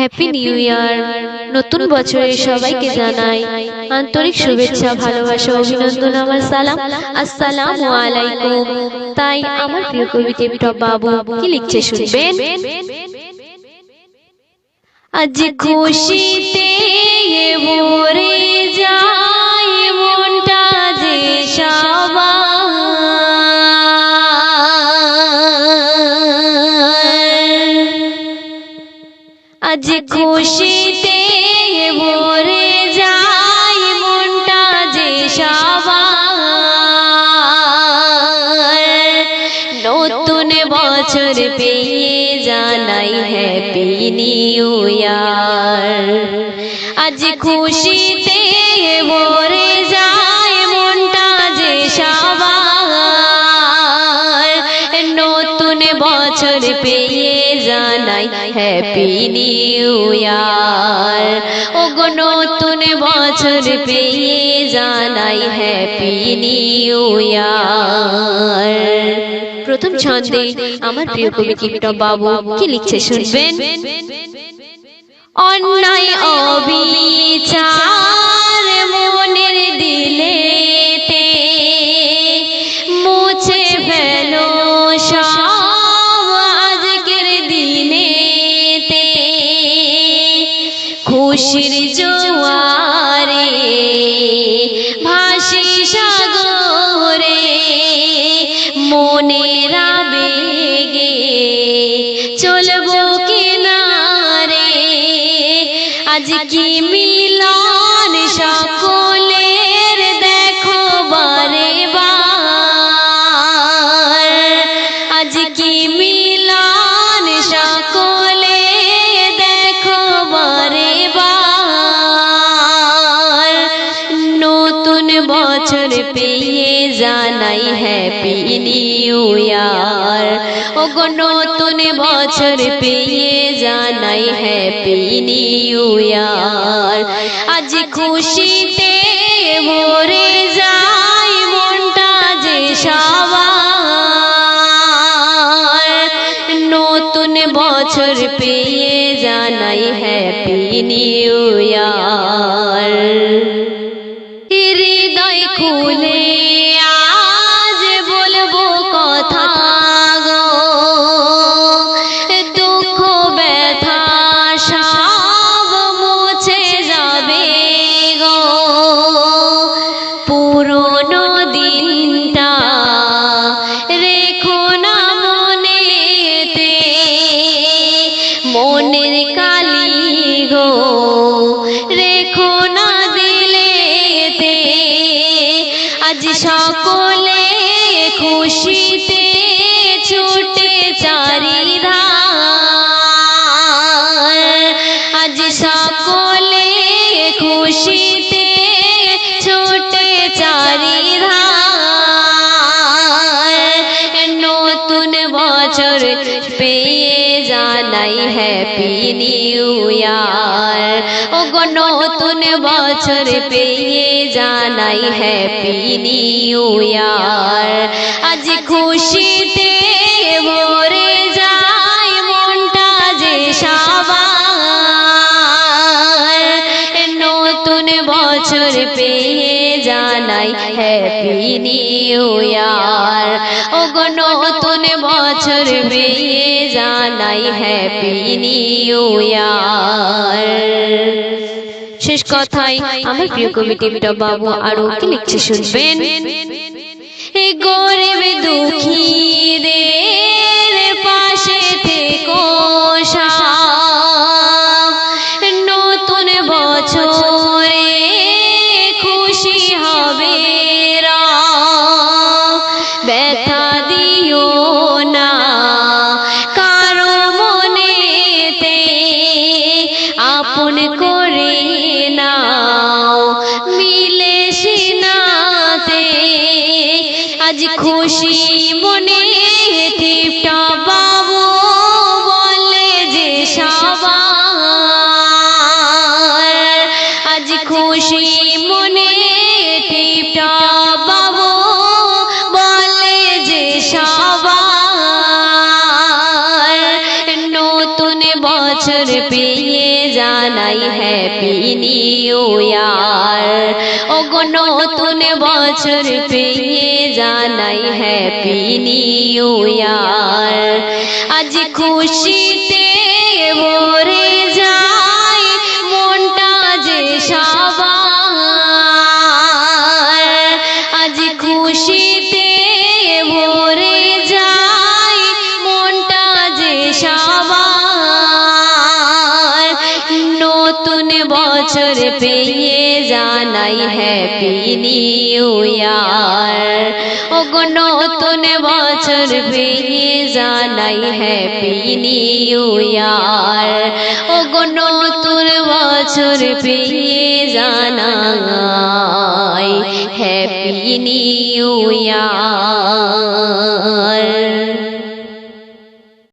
Happy new year. নতুন বছরের সবাইকে জানাই আন্তরিক শুভেচ্ছা, ভালোবাসা, অভিনন্দন, আমার সালাম, আসসালামু আলাইকুম। তাই আমার প্রিয় কবি টিপটপ বাবু কি লিখছে শুনবেন। আজ খুশিতে ভরে যায় মনটা যে আজ খুশিতে ভরে যায় মনটা যে নতুন বছর পেয়ে জানাই হ্যাপি নিউ ইয়ার। আজ খুশিতে ভরে যায় মনটা যে নতুন বছর পেয়ে জানাই হ্যাপি নিউ ইয়ার। ওগো নতুন বছর পেয়ে জানাই হ্যাপি নিউ ইয়ার। প্রথম ছন্দে আমার প্রিয় কবি টিপটপ বাবু কি লিখছে শুনবেন। অন্যায় অবিচার মনের দিলেতে মুছে ফেলো সব আজকের দিনেতে। খুশির জোয়ারে ভাসি সাগরে মনের আবেগে চলবো কিনারে। আজ কি মিলন সকলের দেখো বারে বার। আজ কি মিলন সকলে দেখো বারে বার। নতুন বছর পেয়ে জানাই হ্যাপি নিউ ইয়ার। ওগো নতুন বছর পেয়ে জানাই হ্যাপি নিউ ইয়ার। আজ খুশিতে ভরে যায় মনটা যে নতুন বছর পেয়ে জানাই হ্যাপি নিউ ইয়ার। হৃদয় খুলে আজ বলবো কথা গো, দুঃখ ব্যথা সব মুছে যাবে গো। পুরনো দিনটা রেখো না মনেতে, মনের কালি গো রেখো না দিলেতে। আজ সকলে খুশিতে ছুটে চারিধার। আজ সকলে খুশিতে ছুটে চারিধার। নতুন বছর পেয়ে জানাই হ্যাপি নিউ ইয়ার। ওগো নতুন বছর পেয়ে জানাই হ্যাপি নিউ ইয়ার। আজ খুশিতে ভরে যায় মনটা যে নতুন বছর পেয়ে জানাই হ্যাপি নিউ ইয়ার। ওগো নতুন বছর পেয়ে জানাই হ্যাপি নিউ ইয়ার। শেষ কথায় আমার প্রিয় কবি টিপটপ বাবু আরো কি লিখছে শুনবেন। গরিব দুঃখীদের পাশে থেকো নতুন বছরে খুশি হবে ব্যথা দিও না কারো মনেতে, আপন করে নাও মিলে সিনাতে। আজ খুশি মনে টিপটপ বাবু বলে যে আজ খুশি মনে টিপটপ বাবু বলে যে নতুন বছর বছর পেয়ে জানাই হ্যাপি নিউ ইয়ার। ওগো নতুন বছর পেয়ে জানাই হ্যাপি নিউ ইয়ার। আজ খুশিতে ভরে যায় মনটা যে সবার। আজ খুশিতে ভরে যায় মনটা যে সবার। নতুন বছর পেয়ে জানাই হ্যাপি নিউ ইয়ার। ওগো নতুন বছর পেয়ে জানাই হ্যাপি নিউ ইয়ার। ওগো নতুন বছর পেয়ে জানাই হ্যাপি নিউ ইয়ার।